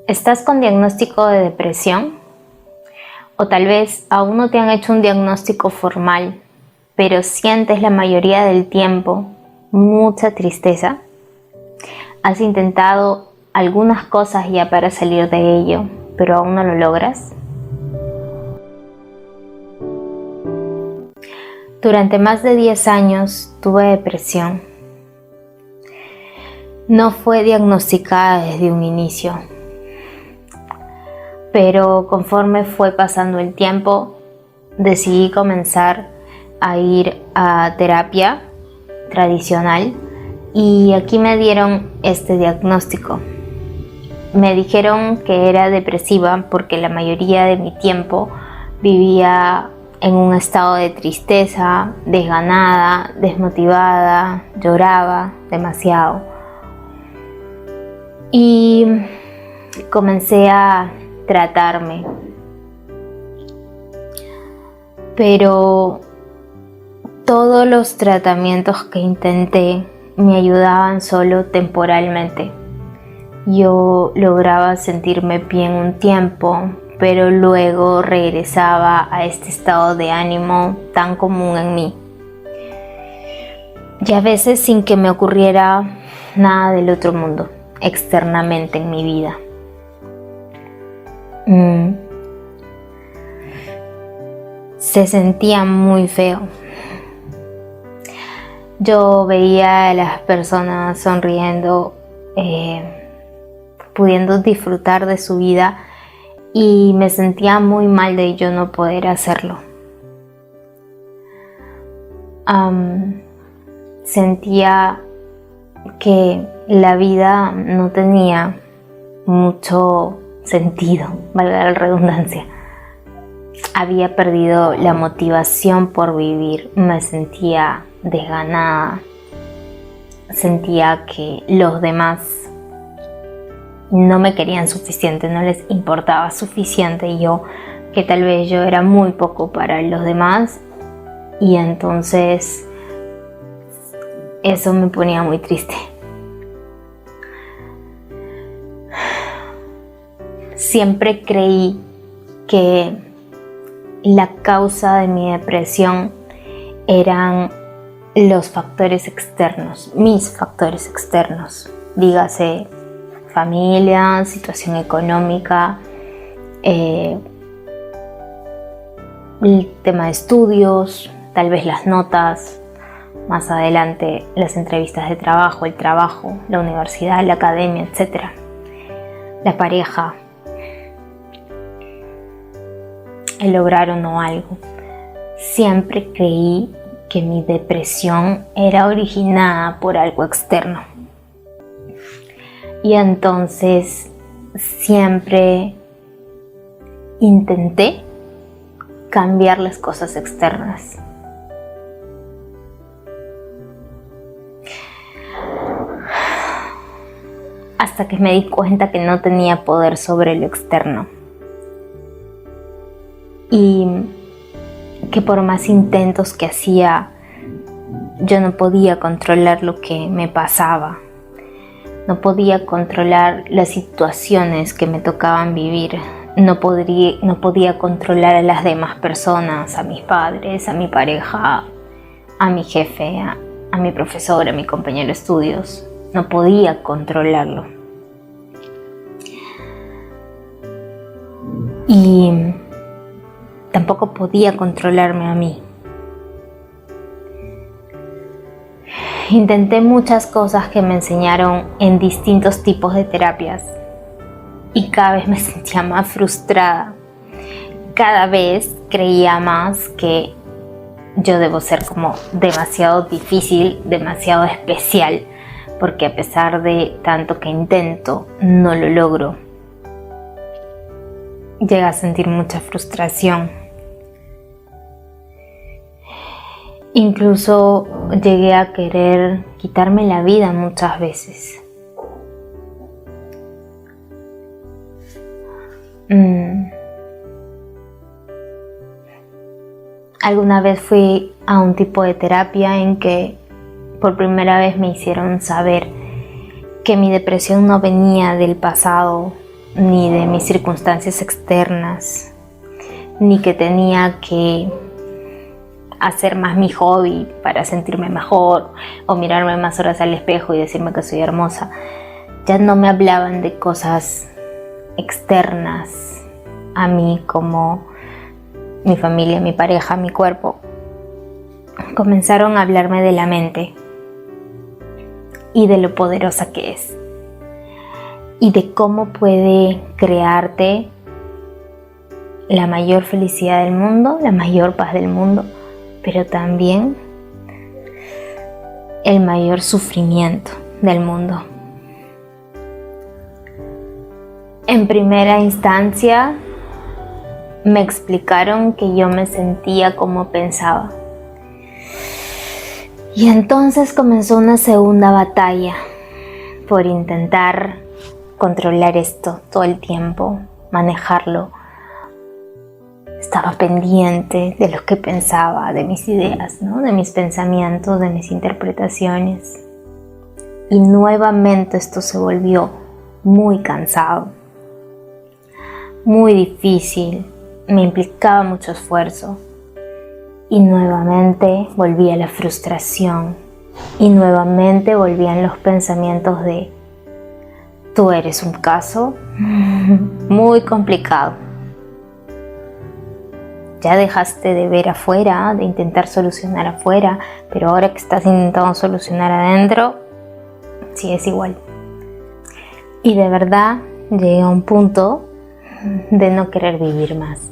¿Estás con diagnóstico de depresión? O tal vez aún no te han hecho un diagnóstico formal, pero sientes la mayoría del tiempo mucha tristeza. ¿Has intentado algunas cosas ya para salir de ello, pero aún no lo logras? Durante más de 10 años tuve depresión. No fue diagnosticada desde un inicio, pero conforme fue pasando el tiempo, decidí comenzar a ir a terapia tradicional y aquí me dieron este diagnóstico. Me dijeron que era depresiva porque la mayoría de mi tiempo vivía en un estado de tristeza, desganada, desmotivada, lloraba demasiado. Y comencé a tratarme, pero todos los tratamientos que intenté me ayudaban solo temporalmente. Yo lograba sentirme bien un tiempo, pero luego regresaba a este estado de ánimo tan común en mí. Y a veces sin que me ocurriera nada del otro mundo externamente en mi vida. Se sentía muy feo. Yo veía a las personas sonriendo, pudiendo disfrutar de su vida, y me sentía muy mal de yo no poder hacerlo. Sentía que la vida no tenía mucho sentido, valga la redundancia. Había perdido la motivación por vivir, me sentía desganada, sentía que los demás no me querían suficiente, no les importaba suficiente, y yo, que tal vez yo era muy poco para los demás, y entonces eso me ponía muy triste. Siempre creí que la causa de mi depresión eran los factores externos, mis factores externos, dígase familia, situación económica, el tema de estudios, tal vez las notas, más adelante las entrevistas de trabajo, el trabajo, la universidad, la academia, etc. La pareja, el lograr o no algo. Siempre creí que mi depresión era originada por algo externo. Y entonces siempre intenté cambiar las cosas externas. Hasta que me di cuenta que no tenía poder sobre lo externo. Y que por más intentos que hacía, yo no podía controlar lo que me pasaba. No podía controlar las situaciones que me tocaban vivir. No podía controlar a las demás personas, a mis padres, a mi pareja, a mi jefe, a mi profesor, a mi compañero de estudios. No podía controlarlo. Y tampoco podía controlarme a mí. Intenté muchas cosas que me enseñaron en distintos tipos de terapias y cada vez me sentía más frustrada. Cada vez creía más que yo debo ser como demasiado difícil, demasiado especial, porque a pesar de tanto que intento, no lo logro. Llegué a sentir mucha frustración. Incluso llegué a querer quitarme la vida muchas veces. Alguna vez fui a un tipo de terapia en que por primera vez me hicieron saber que mi depresión no venía del pasado, ni de mis circunstancias externas, ni que tenía que hacer más mi hobby para sentirme mejor o mirarme más horas al espejo y decirme que soy hermosa. Ya no me hablaban de cosas externas a mí como mi familia, mi pareja, mi cuerpo. Comenzaron a hablarme de la mente y de lo poderosa que es y de cómo puede crearte la mayor felicidad del mundo, la mayor paz del mundo, pero también el mayor sufrimiento del mundo. En primera instancia, me explicaron que yo me sentía como pensaba. Y entonces comenzó una segunda batalla por intentar controlar esto todo el tiempo, manejarlo. Estaba pendiente de lo que pensaba, de mis ideas, ¿no? De mis pensamientos, de mis interpretaciones. Y nuevamente esto se volvió muy cansado, muy difícil, me implicaba mucho esfuerzo. Y nuevamente volvía la frustración y nuevamente volvían los pensamientos de tú eres un caso muy complicado. Ya dejaste de ver afuera, de intentar solucionar afuera, pero ahora que estás intentando solucionar adentro, sigues igual. Y de verdad llegué a un punto de no querer vivir más.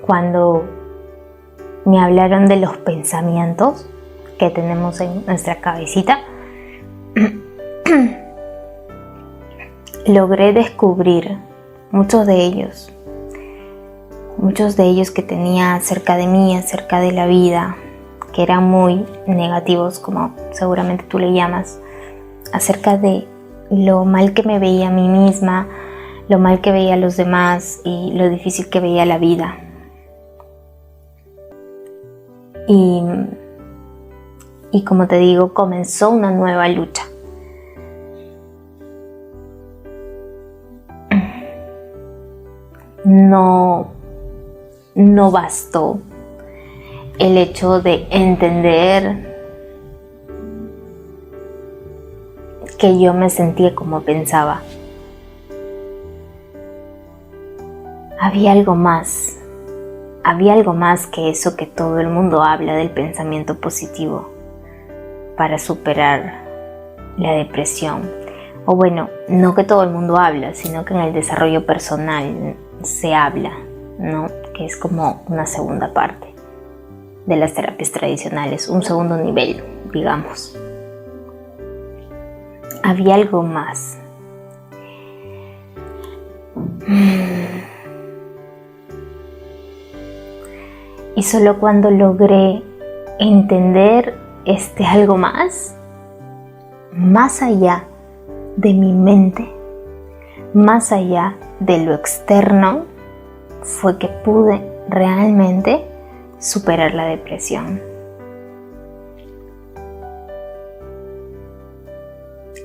Cuando me hablaron de los pensamientos que tenemos en nuestra cabecita, logré descubrir muchos de ellos que tenía acerca de mí, acerca de la vida, que eran muy negativos, como seguramente tú le llamas, acerca de lo mal que me veía a mí misma, lo mal que veía a los demás y lo difícil que veía la vida. Y como te digo, comenzó una nueva lucha. No bastó el hecho de entender que yo me sentía como pensaba. Había algo más que eso que todo el mundo habla del pensamiento positivo para superar la depresión. O bueno, no que todo el mundo habla, sino que en el desarrollo personal se habla, ¿no? Que es como una segunda parte de las terapias tradicionales, un segundo nivel, digamos. Había algo más. Y solo cuando logré entender algo más allá de mi mente, más allá de lo externo, fue que pude realmente superar la depresión.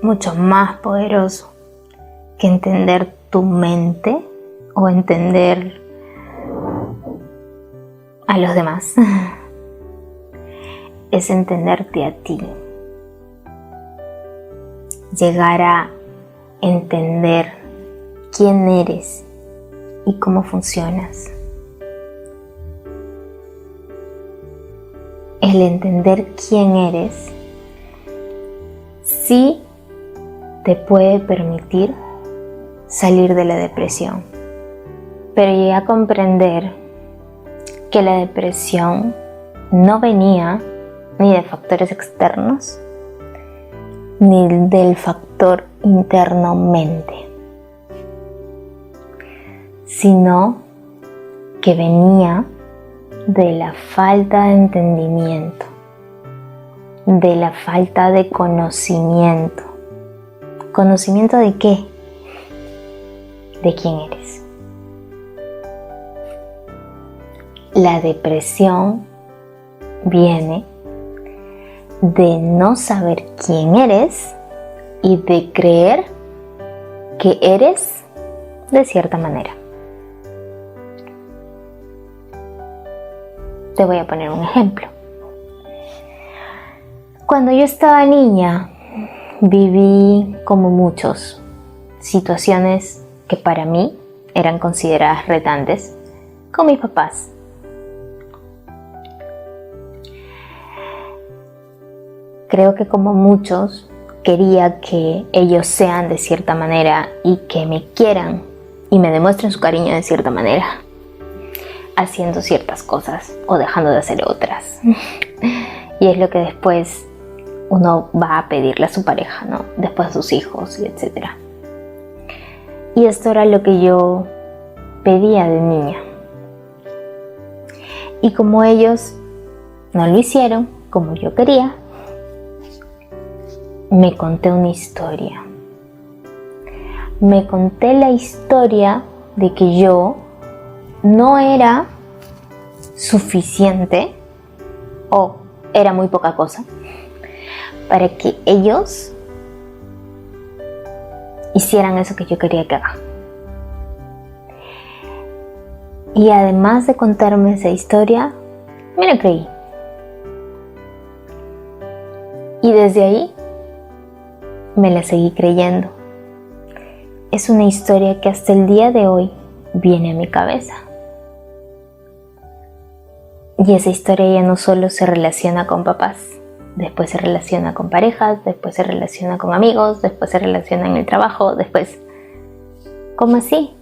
Mucho más poderoso que entender tu mente o entender a los demás. Es entenderte a ti. Llegar a entender quién eres y cómo funcionas. El entender quién eres sí te puede permitir salir de la depresión. Pero llegué a comprender que la depresión no venía ni de factores externos ni del factor interno mente, sino que venía de la falta de entendimiento, de la falta de conocimiento. ¿Conocimiento de qué? De quién eres. La depresión viene de no saber quién eres y de creer que eres de cierta manera. Te voy a poner un ejemplo. Cuando yo estaba niña, viví, como muchos, situaciones que para mí eran consideradas retantes con mis papás. Creo que como muchos, quería que ellos sean de cierta manera y que me quieran y me demuestren su cariño de cierta manera, haciendo ciertas cosas o dejando de hacer otras. Y es lo que después uno va a pedirle a su pareja, ¿no? Después a sus hijos, y etc. Y esto era lo que yo pedía de niña. Y como ellos no lo hicieron como yo quería, me conté una historia. Me conté la historia de que yo no era suficiente o era muy poca cosa para que ellos hicieran eso que yo quería que hagan. Y además de contarme esa historia, me la creí. Y desde ahí me la seguí creyendo. Es una historia que hasta el día de hoy viene a mi cabeza. Y esa historia ya no solo se relaciona con papás, después se relaciona con parejas, después se relaciona con amigos, después se relaciona en el trabajo, después... ¿Cómo así?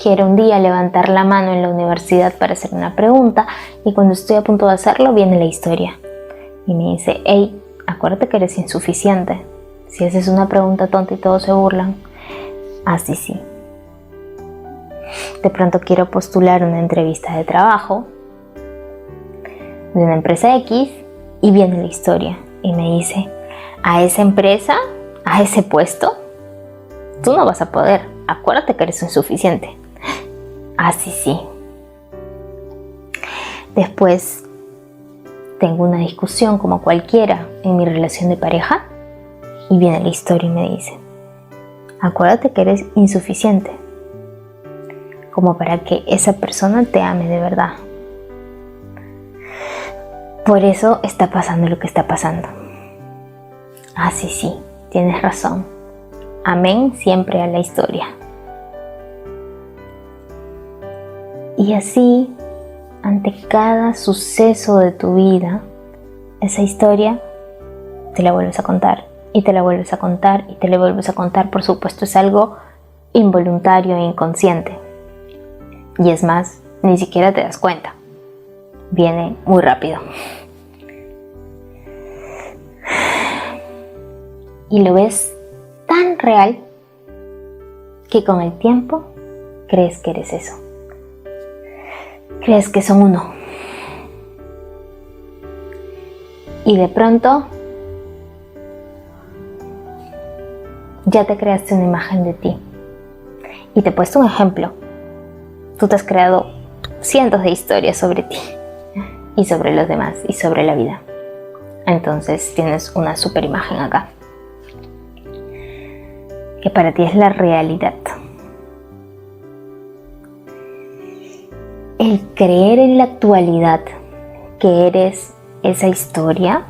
Quiero un día levantar la mano en la universidad para hacer una pregunta y cuando estoy a punto de hacerlo viene la historia y me dice: hey, acuérdate que eres insuficiente. Si haces una pregunta tonta y todos se burlan. Así sí. De pronto quiero postular una entrevista de trabajo de una empresa X y viene la historia y me dice: a esa empresa, a ese puesto, tú no vas a poder. Acuérdate que eres insuficiente. Así sí. Después tengo una discusión como cualquiera en mi relación de pareja y viene la historia y me dice: acuérdate que eres insuficiente como para que esa persona te ame de verdad. Por eso está pasando lo que está pasando. Así sí, tienes razón. Amén siempre a la historia. Y así, ante cada suceso de tu vida, esa historia te la vuelves a contar y te la vuelves a contar y te la vuelves a contar. Por supuesto, es algo involuntario e inconsciente. Y es más, ni siquiera te das cuenta. Viene muy rápido. Y lo ves tan real que con el tiempo crees que eres eso. Crees que son uno. Y de pronto ya te creaste una imagen de ti. Y te he puesto un ejemplo. Tú te has creado cientos de historias sobre ti y sobre los demás y sobre la vida. Entonces tienes una super imagen acá, que para ti es la realidad. El creer en la actualidad que eres esa historia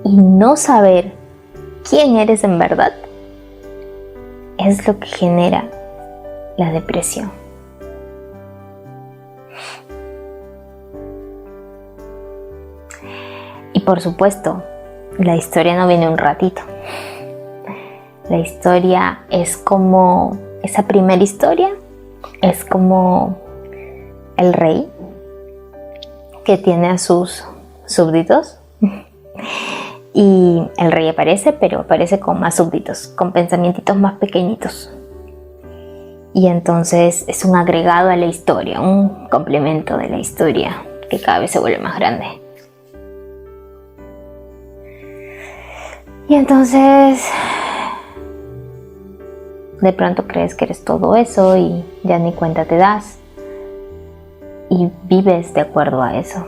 y no saber quién eres en verdad es lo que genera la depresión. Y por supuesto, la historia no viene un ratito. La historia es como esa primera historia, es como el rey que tiene a sus súbditos y el rey aparece, pero aparece con más súbditos, con pensamientos más pequeñitos. Y entonces es un agregado a la historia, un complemento de la historia que cada vez se vuelve más grande. Y entonces de pronto crees que eres todo eso y ya ni cuenta te das. y vives de acuerdo a eso.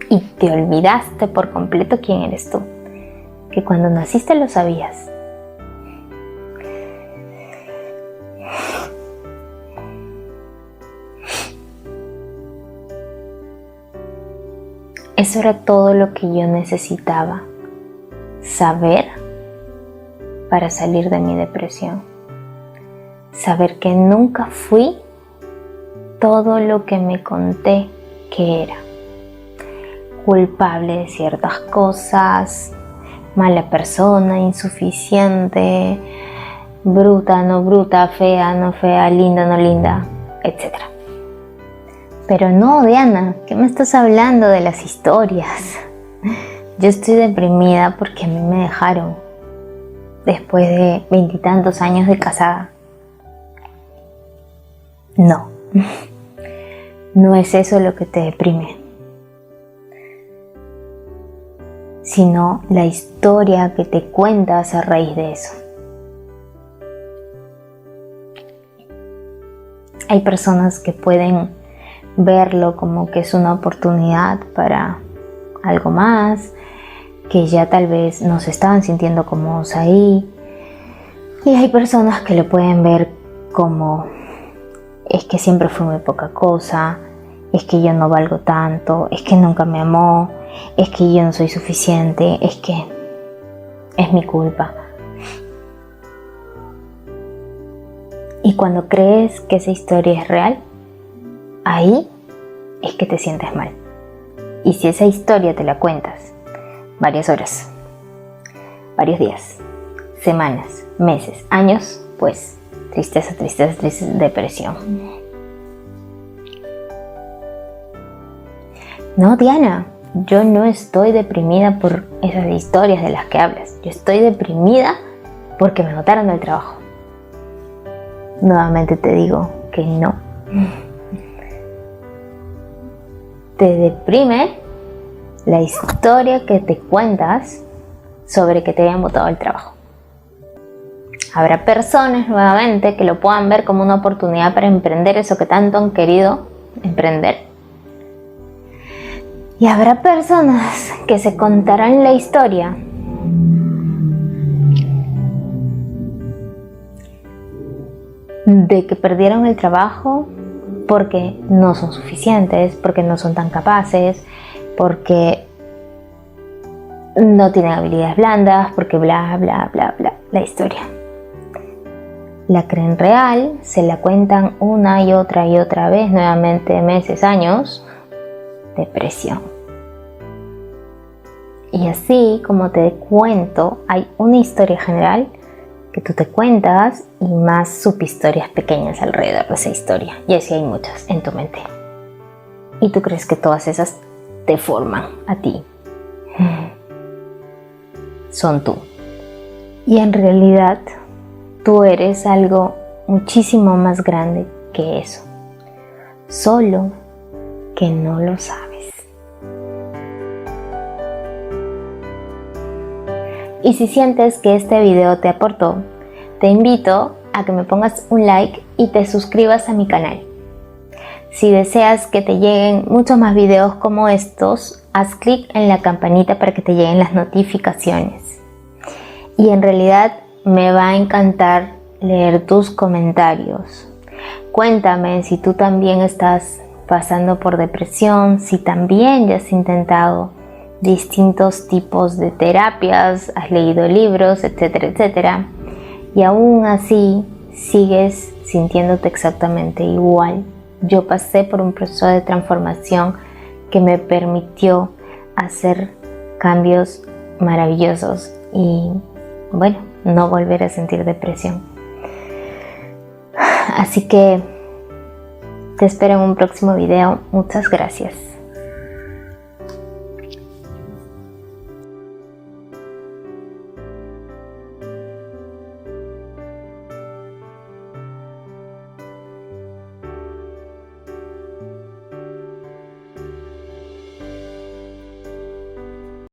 Y te olvidaste por completo quién eres tú, que cuando naciste lo sabías. Eso era todo lo que yo necesitaba saber para salir de mi depresión. Saber que nunca fui todo lo que me conté que era. Culpable de ciertas cosas, mala persona, insuficiente, bruta, no bruta, fea, no fea, linda, no linda, etc. Pero no, Diana, ¿qué me estás hablando de las historias? Yo estoy deprimida porque a mí me dejaron después de 20 y tantos años de casada. No, no es eso lo que te deprime, sino la historia que te cuentas a raíz de eso. Hay personas que pueden verlo como que es una oportunidad para algo más, que ya tal vez no se estaban sintiendo cómodos ahí, y hay personas que lo pueden ver como es que siempre fue muy poca cosa, es que yo no valgo tanto, es que nunca me amó, es que yo no soy suficiente, es que es mi culpa. Y cuando crees que esa historia es real, ahí es que te sientes mal. Y si esa historia te la cuentas varias horas, varios días, semanas, meses, años, pues tristeza, tristeza, tristeza, depresión. No, Diana, yo no estoy deprimida por esas historias de las que hablas. Yo estoy deprimida porque me botaron del trabajo. Nuevamente te digo que no. Te deprime la historia que te cuentas sobre que te hayan botado el trabajo. Habrá personas nuevamente que lo puedan ver como una oportunidad para emprender eso que tanto han querido emprender. Y habrá personas que se contarán la historia de que perdieron el trabajo porque no son suficientes, porque no son tan capaces, porque no tienen habilidades blandas, porque bla, bla, bla, bla, la historia. La creen real, se la cuentan una y otra vez, nuevamente meses, años, depresión. Y así como te cuento, hay una historia general que tú te cuentas y más subhistorias pequeñas alrededor de esa historia. Y así hay muchas en tu mente. Y tú crees que todas esas te forman a ti. Son tú. Y en realidad tú eres algo muchísimo más grande que eso. Solo que no lo sabes. Y si sientes que este video te aportó, te invito a que me pongas un like y te suscribas a mi canal. Si deseas que te lleguen muchos más videos como estos, haz clic en la campanita para que te lleguen las notificaciones. Y en realidad me va a encantar leer tus comentarios. Cuéntame si tú también estás pasando por depresión, si también ya has intentado distintos tipos de terapias, has leído libros, etcétera, etcétera, y aún así sigues sintiéndote exactamente igual. Yo pasé por un proceso de transformación que me permitió hacer cambios maravillosos y, bueno, no volver a sentir depresión. Así que te espero en un próximo video. Muchas gracias.